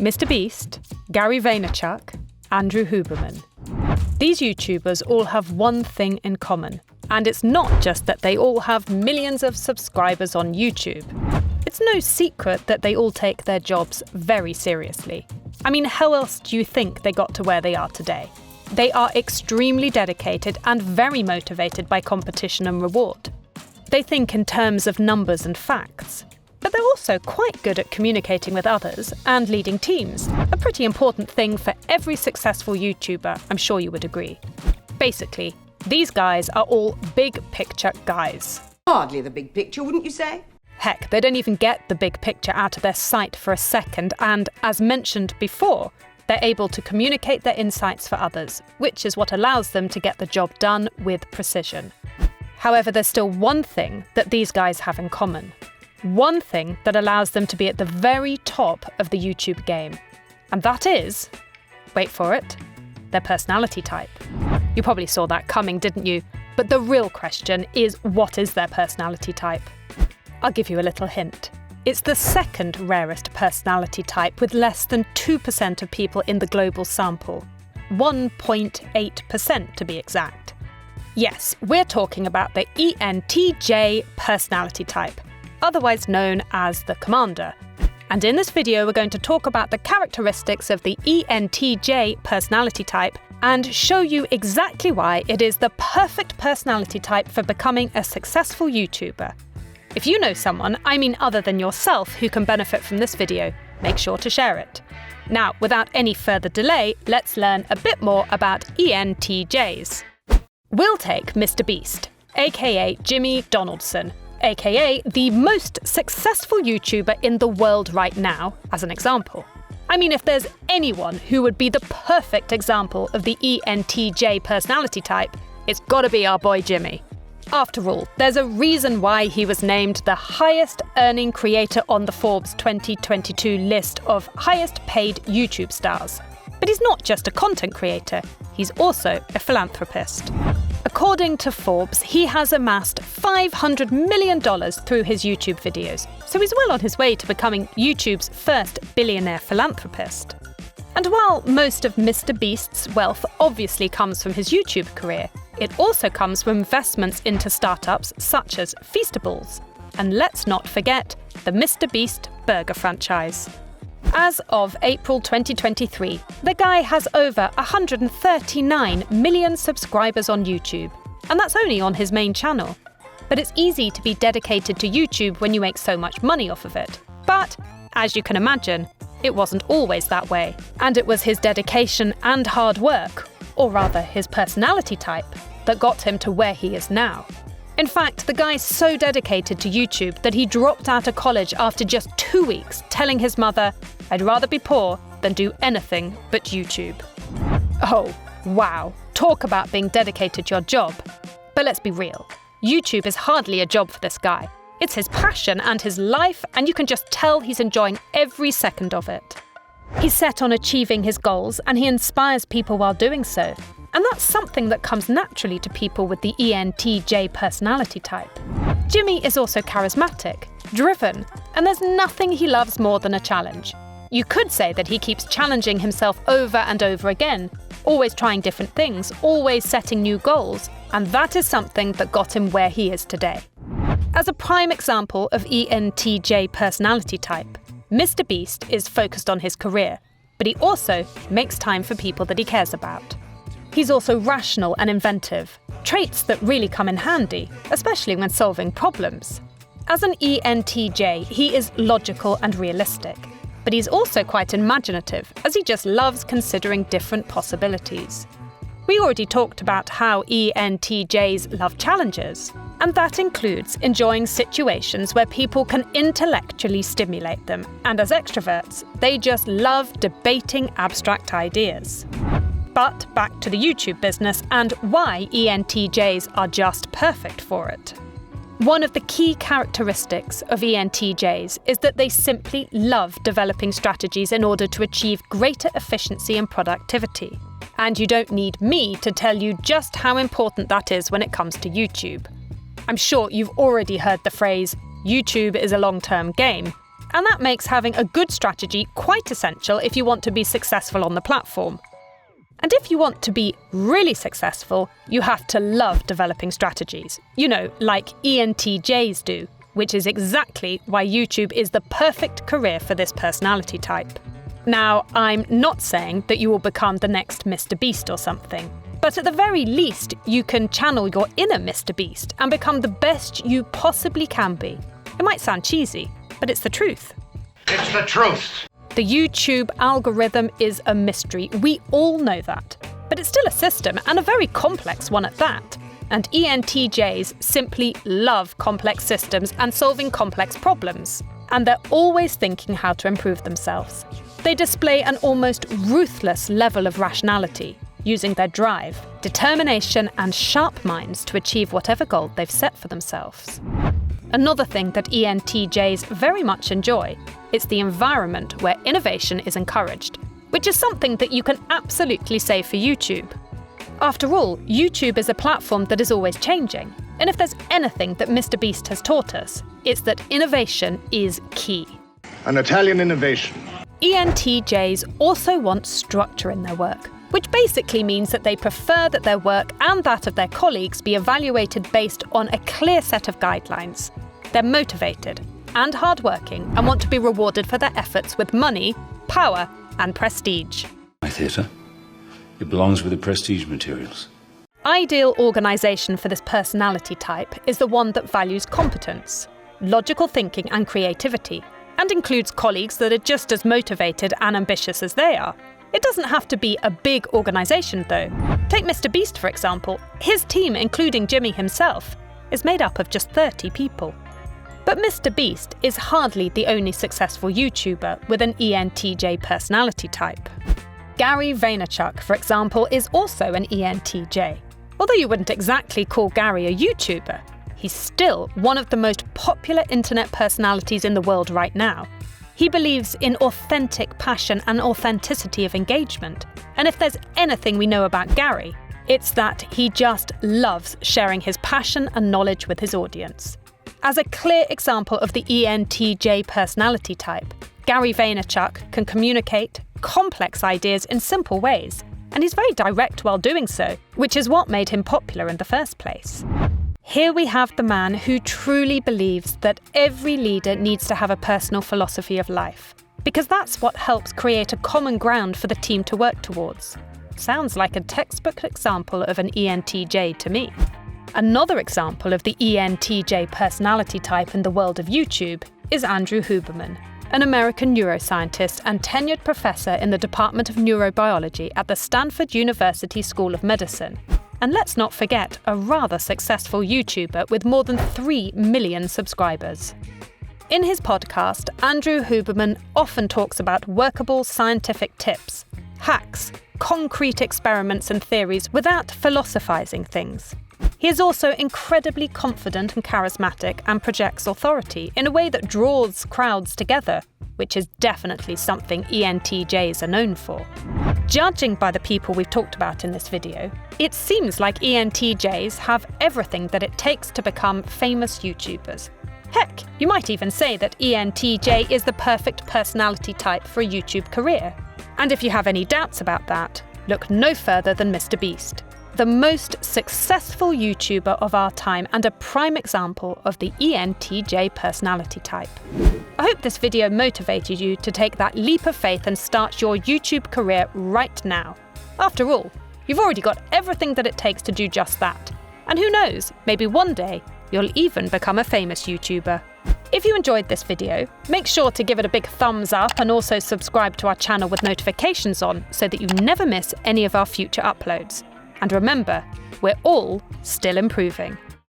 MrBeast, Gary Vaynerchuk, Andrew Huberman. These YouTubers all have one thing in common, and it's not just that they all have millions of subscribers on YouTube. It's no secret that they all take their jobs very seriously. I mean, how else do you think they got to where they are today? They are extremely dedicated and very motivated by competition and reward. They think in terms of numbers and facts. But they're also quite good at communicating with others and leading teams, a pretty important thing for every successful YouTuber, I'm sure you would agree. Basically, these guys are all big picture guys. Hardly the big picture, wouldn't you say? Heck, they don't even get the big picture out of their sight for a second, and as mentioned before, they're able to communicate their insights for others, which is what allows them to get the job done with precision. However, there's still one thing that these guys have in common. One thing that allows them to be at the very top of the YouTube game. And that is, wait for it, their personality type. You probably saw that coming, didn't you? But the real question is, what is their personality type? I'll give you a little hint. It's the second rarest personality type with less than 2% of people in the global sample. 1.8% to be exact. Yes, we're talking about the ENTJ personality type, otherwise known as the commander. And in this video, we're going to talk about the characteristics of the ENTJ personality type and show you exactly why it is the perfect personality type for becoming a successful YouTuber. If you know someone, I mean other than yourself, who can benefit from this video, make sure to share it. Now, without any further delay, let's learn a bit more about ENTJs. We'll take MrBeast, aka Jimmy Donaldson, aka the most successful YouTuber in the world right now, as an example. I mean, if there's anyone who would be the perfect example of the ENTJ personality type, it's gotta be our boy Jimmy. After all, there's a reason why he was named the highest earning creator on the Forbes 2022 list of highest paid YouTube stars. But he's not just a content creator, he's also a philanthropist. According to Forbes, he has amassed $500 million through his YouTube videos, so he's well on his way to becoming YouTube's first billionaire philanthropist. And while most of MrBeast's wealth obviously comes from his YouTube career, it also comes from investments into startups such as Feastables. And let's not forget the MrBeast burger franchise. As of April 2023, the guy has over 139 million subscribers on YouTube, and that's only on his main channel. But it's easy to be dedicated to YouTube when you make so much money off of it. But, as you can imagine, it wasn't always that way. And it was his dedication and hard work, or rather his personality type, that got him to where he is now. In fact, the guy's so dedicated to YouTube that he dropped out of college after just 2 weeks, telling his mother, "I'd rather be poor than do anything but YouTube." Oh, wow. Talk about being dedicated to your job. But let's be real. YouTube is hardly a job for this guy. It's his passion and his life, and you can just tell he's enjoying every second of it. He's set on achieving his goals, and he inspires people while doing so. And that's something that comes naturally to people with the ENTJ personality type. Jimmy is also charismatic, driven, and there's nothing he loves more than a challenge. You could say that he keeps challenging himself over and over again, always trying different things, always setting new goals, and that is something that got him where he is today. As a prime example of ENTJ personality type, MrBeast is focused on his career, but he also makes time for people that he cares about. He's also rational and inventive, traits that really come in handy, especially when solving problems. As an ENTJ, he is logical and realistic, but he's also quite imaginative, as he just loves considering different possibilities. We already talked about how ENTJs love challenges, and that includes enjoying situations where people can intellectually stimulate them, and as extroverts, they just love debating abstract ideas. But back to the YouTube business and why ENTJs are just perfect for it. One of the key characteristics of ENTJs is that they simply love developing strategies in order to achieve greater efficiency and productivity. And you don't need me to tell you just how important that is when it comes to YouTube. I'm sure you've already heard the phrase, YouTube is a long-term game, and that makes having a good strategy quite essential if you want to be successful on the platform. And if you want to be really successful, you have to love developing strategies. You know, like ENTJs do, which is exactly why YouTube is the perfect career for this personality type. Now, I'm not saying that you will become the next MrBeast or something, but at the very least, you can channel your inner MrBeast and become the best you possibly can be. It might sound cheesy, but it's the truth. It's the truth. The YouTube algorithm is a mystery, we all know that. But it's still a system, and a very complex one at that. And ENTJs simply love complex systems and solving complex problems. And they're always thinking how to improve themselves. They display an almost ruthless level of rationality, using their drive, determination, and sharp minds to achieve whatever goal they've set for themselves. Another thing that ENTJs very much enjoy is the environment where innovation is encouraged, which is something that you can absolutely say for YouTube. After all, YouTube is a platform that is always changing, and if there's anything that MrBeast has taught us, it's that innovation is key. An Italian innovation. ENTJs also want structure in their work, which basically means that they prefer that their work and that of their colleagues be evaluated based on a clear set of guidelines. They're motivated and hardworking and want to be rewarded for their efforts with money, power, and prestige. My theatre. It belongs with the prestige materials. Ideal organisation for this personality type is the one that values competence, logical thinking and creativity, and includes colleagues that are just as motivated and ambitious as they are. It doesn't have to be a big organisation though. Take MrBeast for example. His team, including Jimmy himself, is made up of just 30 people. But MrBeast is hardly the only successful YouTuber with an ENTJ personality type. Gary Vaynerchuk, for example, is also an ENTJ. Although you wouldn't exactly call Gary a YouTuber, he's still one of the most popular internet personalities in the world right now. He believes in authentic passion and authenticity of engagement. And if there's anything we know about Gary, it's that he just loves sharing his passion and knowledge with his audience. As a clear example of the ENTJ personality type, Gary Vaynerchuk can communicate complex ideas in simple ways, and he's very direct while doing so, which is what made him popular in the first place. Here we have the man who truly believes that every leader needs to have a personal philosophy of life, because that's what helps create a common ground for the team to work towards. Sounds like a textbook example of an ENTJ to me. Another example of the ENTJ personality type in the world of YouTube is Andrew Huberman, an American neuroscientist and tenured professor in the Department of Neurobiology at the Stanford University School of Medicine. And let's not forget, a rather successful YouTuber with more than 3 million subscribers. In his podcast, Andrew Huberman often talks about workable scientific tips, hacks, concrete experiments and theories without philosophizing things. He is also incredibly confident and charismatic and projects authority in a way that draws crowds together, which is definitely something ENTJs are known for. Judging by the people we've talked about in this video, it seems like ENTJs have everything that it takes to become famous YouTubers. Heck, you might even say that ENTJ is the perfect personality type for a YouTube career. And if you have any doubts about that, look no further than MrBeast, the most successful YouTuber of our time and a prime example of the ENTJ personality type. I hope this video motivated you to take that leap of faith and start your YouTube career right now. After all, you've already got everything that it takes to do just that. And who knows, maybe one day you'll even become a famous YouTuber. If you enjoyed this video, make sure to give it a big thumbs up and also subscribe to our channel with notifications on so that you never miss any of our future uploads. And remember, we're all still improving.